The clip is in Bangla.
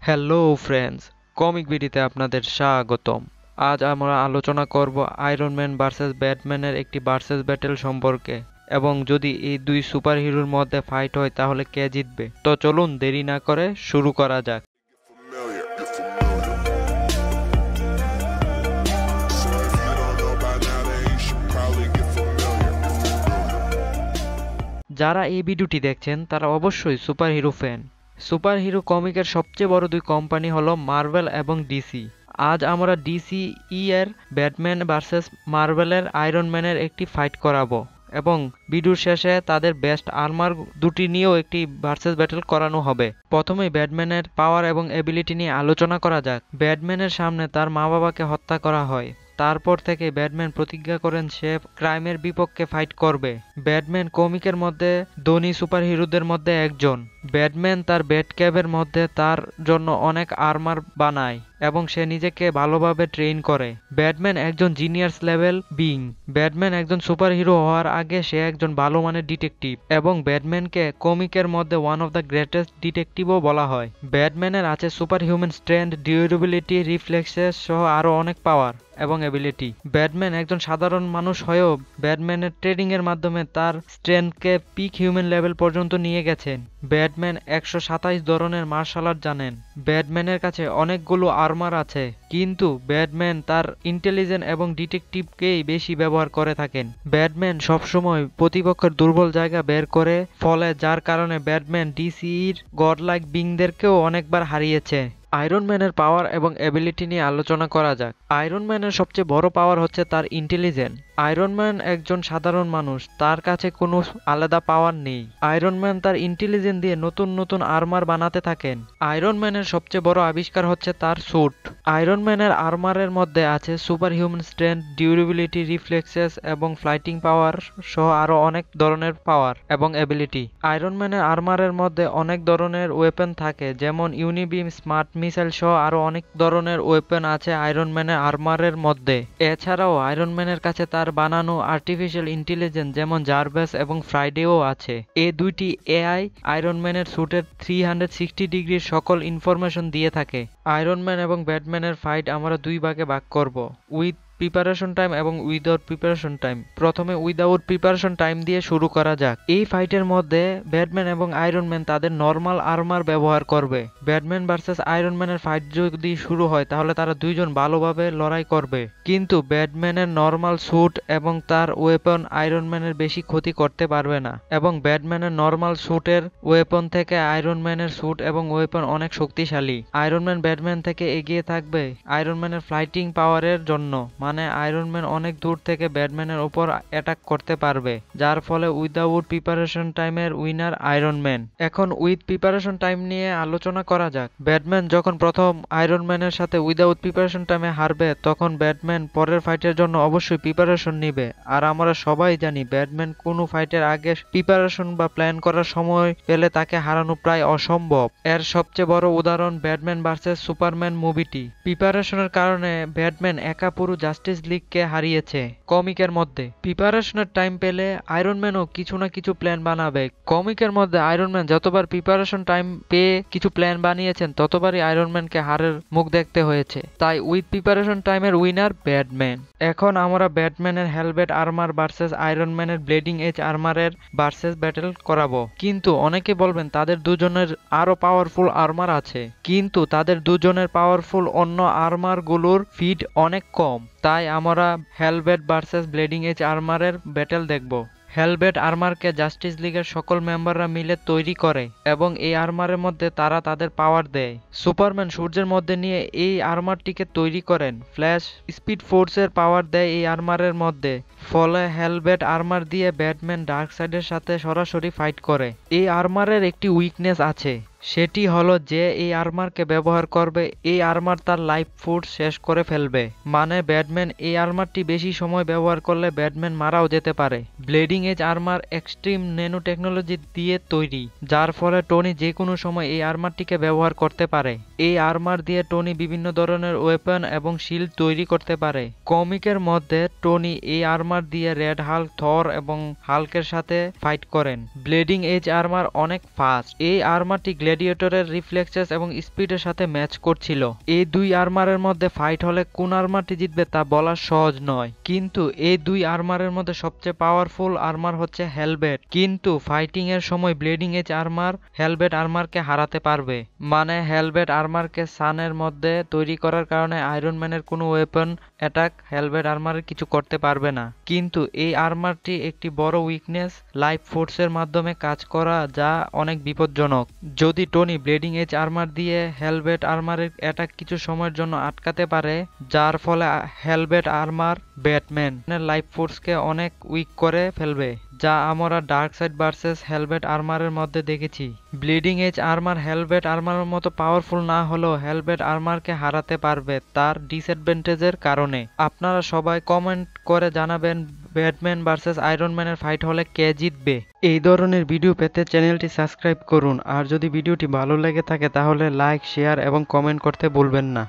হ্যালো ফ্রেন্ডস, কমিক বিডিতে আপনাদের স্বাগতম। আজ আমরা আলোচনা করব আয়রন ম্যান ভার্সেস ব্যাটম্যানের একটি ভার্সেস ব্যাটেল সম্পর্কে, এবং যদি এই দুই সুপারহিরোর মধ্যে ফাইট হয় তাহলে কে জিতবে। তো চলুন দেরি না করে শুরু করা যাক। যারা এই ভিডিওটি দেখছেন তারা অবশ্যই সুপারহিরো ফ্যান। সুপারহিরো কমিকের সবচেয়ে বড় দুই কোম্পানি হলো মার্ভেল এবং ডিসি। আজ আমরা ডিসি এর ব্যাটম্যান ভার্সেস মার্ভেলের আয়রন ম্যানের একটি ফাইট করাবো, এবং ভিডিওর শেষে তাদের বেস্ট আর্মার দুটি নিয়েও একটি ভার্সেস ব্যাটেল করানো হবে। প্রথমেই ব্যাটম্যানের পাওয়ার এবং এবিলিটি নিয়ে আলোচনা করা যাক। ব্যাটম্যানের সামনে তার মা বাবাকে হত্যা করা হয়। তারপর থেকে ব্যাটম্যান প্রতিজ্ঞা করেন সে ক্রাইমের বিপক্ষে ফাইট করবে। ব্যাটম্যান কমিকের মধ্যে ধনী সুপারহিরোদের মধ্যে একজন। ব্যাটম্যান তার ব্যাটক্যাবের মধ্যে তার জন্য অনেক আর্মার বানায় এবং সে নিজেকে ভালোভাবে ট্রেন করে। ব্যাটম্যান একজন জিনিয়াস লেভেল বিং। ব্যাটম্যান একজন সুপারহিরো হওয়ার আগে সে একজন ভালো মানের ডিটেকটিভ, এবং ব্যাটম্যানকে কমিকের মধ্যে ওয়ান অফ দ্য গ্রেটেস্ট ডিটেকটিভও বলা হয়। ব্যাটম্যানের আছে super human strength, durability, reflexes সহ আরও অনেক পাওয়ার এবং এবিলিটি। ব্যাটম্যান একজন সাধারণ মানুষ হয়েও ব্যাটম্যানের ট্রেনিং এর মাধ্যমে তার স্ট্রেংথকে পিক হিউম্যান লেভেল পর্যন্ত নিয়ে গেছেন। ব্যাটম্যান 127 ধরনের মার্শাল আর্ট জানেন। ব্যাটম্যানের কাছে অনেকগুলো আর্মার আছে, কিন্তু ব্যাটম্যান তার ইন্টেলিজেন্স এবং ডিটেকটিভকেই বেশি ব্যবহার করে থাকেন। ব্যাটম্যান সবসময় প্রতিপক্ষের দুর্বল জায়গা বের করে ফলে, যার কারণে ব্যাটম্যান ডিসির গডলাইক বিংদেরকেও অনেকবার হারিয়েছে। আয়রন ম্যানের পাওয়ার এবং এবিলিটি নিয়ে আলোচনা করা যাক। আয়রন ম্যানের সবচেয়ে বড় পাওয়ার হচ্ছে তার ইন্টেলিজেন্স। আয়রন ম্যান একজন সাধারণ মানুষ, তার কাছে কোনো আলাদা পাওয়ার নেই। আয়রন ম্যান তার ইন্টেলিজেন্স দিয়ে নতুন নতুন আর্মার বানাতে থাকেন। আয়রন ম্যানের সবচেয়ে বড় আবিষ্কার হচ্ছে তার স্যুট। আয়রন ম্যানের আর্মারের মধ্যে আছে super human strength, durability, reflexes এবং ফ্লাইটিং পাওয়ার সহ আরো অনেক ধরনের পাওয়ার এবং এবিলিটি। আয়রন ম্যানের আর্মারের মধ্যে অনেক ধরনের ওয়েপন থাকে, যেমন ইউনিবিম, স্মার্ট মিসাইল সহ আরো অনেক ধরনের ওয়েপন আছে আয়রন ম্যানের আর্মারের মধ্যে। এছাড়াও আয়রন ম্যানের কাছে তার বানানো আর্টিফিশিয়াল ইন্টেলিজেন্স যেমন জার্ভাস এবং ফ্রাইডেও আছে। এই দুইটি এআই আয়রন ম্যানের স্যুটের 360 ডিগ্রির সকল ইনফরমেশন দিয়ে থাকে। আয়রন ম্যান এবং ব্যাটম্যানের ফাইট আমরা দুই ভাগে ভাগ করব, উইথ প্রিপারেশন টাইম এবং উইদাউট প্রিপারেশন টাইম। প্রথমে উইদাউট প্রিপারেশন টাইম দিয়ে শুরু করা যাক। এই ফাইটের মধ্যে ব্যাটম্যান এবং আয়রন ম্যান তাদের নর্মাল আর্মার ব্যবহার করবে। ব্যাটম্যান ভার্সেস আয়রন ম্যানের ফাইট যদি শুরু হয় তাহলে তারা দুইজন ভালোভাবে লড়াই করবে, কিন্তু ব্যাটম্যানের নর্মাল স্যুট এবং তার ওয়েপন আয়রন ম্যানের বেশি ক্ষতি করতে পারবে না, এবং ব্যাটম্যানের নর্মাল স্যুটের ওয়েপন থেকে আয়রন ম্যানের স্যুট এবং ওয়েপন অনেক শক্তিশালী। আয়রন ম্যান ব্যাটম্যান থেকে এগিয়ে থাকবে আয়রন ম্যানের ফ্লাইটিং পাওয়ারের জন্য, মানে আয়রন ম্যান অনেক দূর থেকে ব্যাটম্যানের উপর অ্যাটাক করতে পারবে, যার ফলে উইদাউট প্রিপারেশন টাইমের উইনার আয়রন ম্যান। এখন উইথ প্রিপারেশন টাইম নিয়ে আলোচনা করা যাক। ব্যাটম্যান যখন প্রথম আয়রন ম্যানের সাথে উইদাউট প্রিপারেশন টাইমে হারবে, তখন ব্যাটম্যান পরের ফাইটের জন্য অবশ্যই প্রিপারেশন নিবে। আর আমরা সবাই জানি ব্যাটম্যান কোনো ফাইটের আগে প্রিপারেশন বা প্ল্যান করার সময় পেলে তাকে হারানো প্রায় অসম্ভব। এর সবচেয়ে বড় উদাহরণ ব্যাটম্যান ভার্সেস সুপারম্যান মুভিটি। প্রিপারেশনের কারণে ব্যাটম্যান একা পুরো জাস্টিস লিগকে হারিয়েছে। কমিকের মধ্যে প্রিপারেশনের টাইম পেলে আয়রন ম্যানও কিছু না কিছু প্ল্যান বানাবে। কমিকের মধ্যে আয়রন ম্যান যতবার প্রিপারেশন টাইম পেয়ে কিছু প্ল্যান বানিয়েছেন, ততবারই আয়রন ম্যানকে হারের মুখ দেখতে হয়েছে। তাই উইথ প্রিপারেশন টাইমের উইনার ব্যাটম্যান। এখন আমরা ব্যাটম্যানের হেলমেট আর্মার ভার্সেস আয়রন ম্যানের ব্লেডিং এজ আর্মারের ভার্সেস ব্যাটেল করাবো। কিন্তু অনেকে বলবেন তাদের দুজনের আরো পাওয়ারফুল আর্মার আছে, কিন্তু তাদের দুজনের পাওয়ারফুল অন্য আর্মার গুলোর ফিট অনেক কম। তাই আমরা হেলমেট ভার্সেস ব্লেডিং এজ আর্মারের ব্যাটেল দেখব। হেলমেট আর্মারকে জাস্টিস লিগের সকল মেম্বাররা মিলে তৈরি করে, এবং এই আর্মারের মধ্যে তারা তাদের পাওয়ার দেয়। সুপারম্যান সূর্যের মধ্যে নিয়ে এই আর্মারটিকে তৈরি করেন। ফ্ল্যাশ স্পিড ফোর্সের পাওয়ার দেয় এই আর্মারের মধ্যে। ফলে হেলমেট আর্মার দিয়ে ব্যাটম্যান ডার্কসাইডের সাথে সরাসরি ফাইট করে। এই আর্মারের একটি উইকনেস আছে, সেটি হলো যে এই আর্মারকে ব্যবহার করবে, এই আর্মার তার লাইফ ফোর্স শেষ করে ফেলবে। মানে ব্যাটম্যান এই আর্মারটি বেশি সময় ব্যবহার করলে ব্যাটম্যান মারাও যেতে পারে। Bleeding edge armor extreme nano technology দিয়ে তৈরি, যার ফলে টনি যে কোনো সময় এই আর্মারটিকে ব্যবহার করতে পারে। এই আর্মার দিয়ে টনি বিভিন্ন ধরনের ওয়েপন এবং শিল্ড তৈরি করতে পারে। কমিকের মধ্যে টনি এই আর্মার দিয়ে রেড হাল্ক, থর এবং হাল্কের সাথে ফাইট করেন। ব্লেডিং এজ আর্মার অনেক ফাস্ট। এই আর্মারটি গ্ল্যাডিয়েটরের রিফ্লেক্সেস এবং স্পিডের সাথে ম্যাচ করছিল। এই দুই আর্মারের মধ্যে ফাইট হলে কোন আর্মারটি জিতবে তা বলা সহজ নয়, কিন্তু এই দুই আর্মারের মধ্যে সবচেয়ে পাওয়ারফুল আর্মার হচ্ছে হেলবেট। কিন্তু ফাইটিং এর সময় ব্লেডিং এজ আর্মার হেলবেট আর্মারকে হারাতে পারবে। মানে হেলবেট আর্মারকে সানের মধ্যে তৈরি করার কারণে আয়রন ম্যানের কোনো ওয়েপন অ্যাটাক হেলবেট আর্মারের কিছু করতে পারবে না। কিন্তু এই আর্মারটি একটি বড় উইকনেস, লাইফ ফোর্সের মাধ্যমে কাজ করা, যা অনেক বিপজ্জনক। যদি টনি ব্লেডিং এজ আর্মার দিয়ে হেলবেট আর্মারের অ্যাটাক কিছু সময়ের জন্য আটকাতে পারে, যার ফলে হেলবেট আর্মার ব্যাটম্যানের লাইফ ফোর্সকে অনেক উইক করে ফেলবে, যা আমরা ডার্ক সাইড ভার্সেস হেলবেট আর্মারের মধ্যে দেখেছি। ব্লিডিং এজ আর্মার হেলবেট আর্মারের মতো পাওয়ারফুল না হলেও হেলবেট আর্মারকে হারাতে পারবে তার ডিসঅ্যাডভান্টেজের কারণে। আপনারা সবাই কমেন্ট করে জানাবেন ব্যাটম্যান ভার্সেস আয়রন ম্যানের ফাইট হলে কে জিতবে। এই ধরনের ভিডিও পেতে চ্যানেলটি সাবস্ক্রাইব করুন, আর যদি ভিডিওটি ভালো লেগে থাকে তাহলে লাইক, শেয়ার এবং কমেন্ট করতে ভুলবেন না।